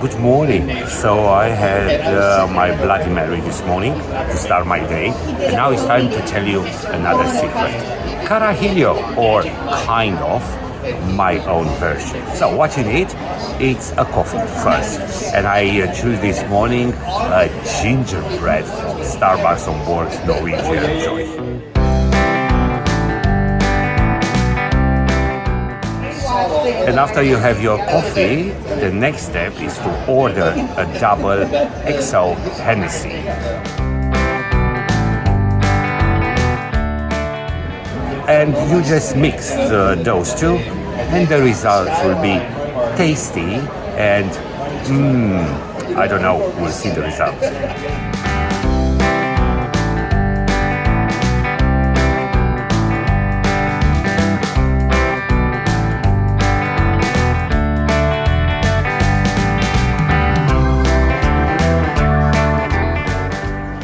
Good morning. So I had my Bloody Mary this morning to start my day, and now it's time to tell you another secret. Carajillo, or kind of my own version. So what you need, it's a coffee first, and I choose this morning a gingerbread from Starbucks on board Norwegian Joy. And after you have your coffee, the next step is to order a double XO Hennessy. And you just mix those two, and the result will be tasty and I don't know, we'll see the result.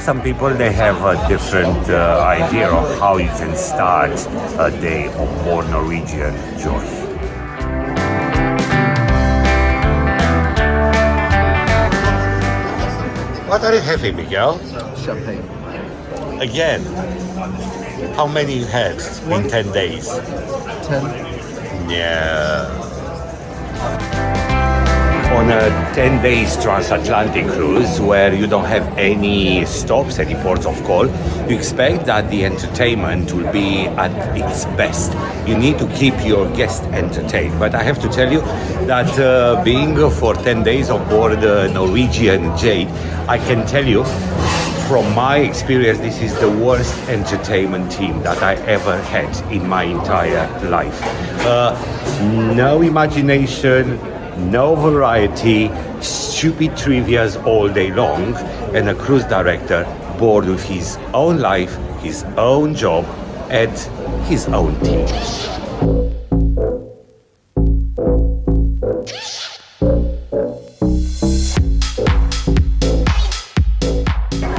Some people, they have a different idea of how you can start a day on board Norwegian Joy. What are you having, Miguel? Champagne. Again? How many you had in 10 days? 10. Yeah. On a 10 days transatlantic cruise where you don't have any stops, any ports of call, you expect that the entertainment will be at its best. You need to keep your guests entertained. But I have to tell you that being for 10 days on board the Norwegian Jade, I can tell you from my experience, this is the worst entertainment team that I ever had in my entire life. No imagination, no variety, stupid trivias all day long, and a cruise director bored with his own life, his own job, and his own team.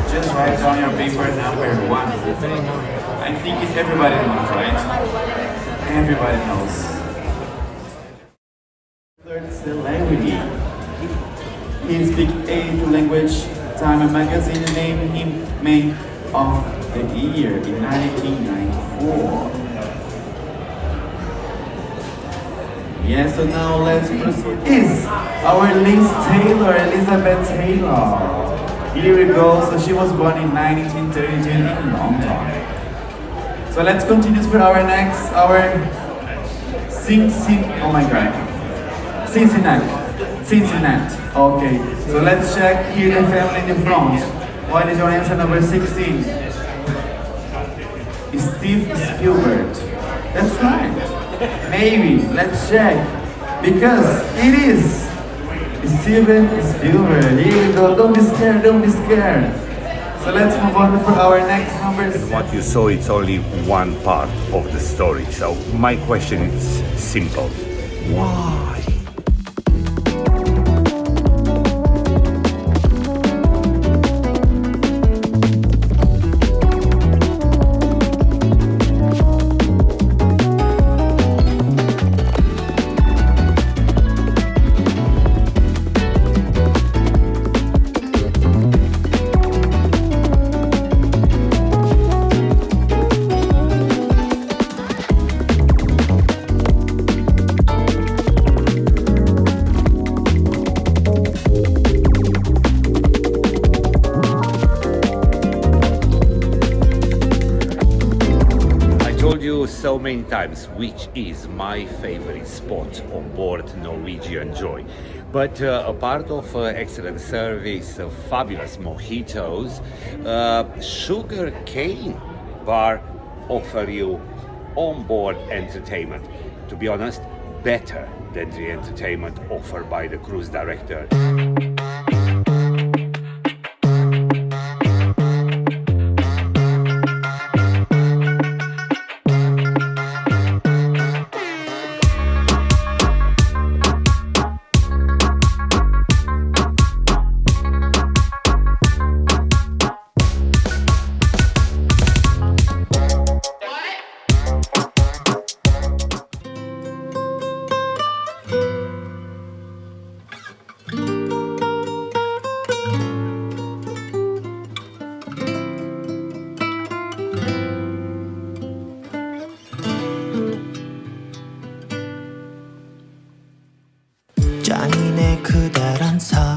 Just write down your paper number 1. I think everybody knows, right? Everybody knows. Third celebrity. He speaks 8 language. Time magazine named him Man of the Year in 1994. Yes, so now let's proceed. Is our Liz Taylor, Elizabeth Taylor. Here we go. So she was born in 1932 in London. So let's continue for our next, Cincinnati. Okay, so let's check here the family in the front. What is your answer number 16? Steve Spielberg. That's right. Maybe, let's check. Because it is Steven Spielberg. Here we go. Don't be scared, don't be scared. So let's move on for our next number. And what you saw, it's only one part of the story. So my question is simple. Why? So many times which is my favorite spot on board Norwegian Joy, but a part of excellent service, fabulous mojitos, Sugarcane bar offer you on-board entertainment, to be honest, better than the entertainment offered by the cruise director. 잔인해 그대란 사람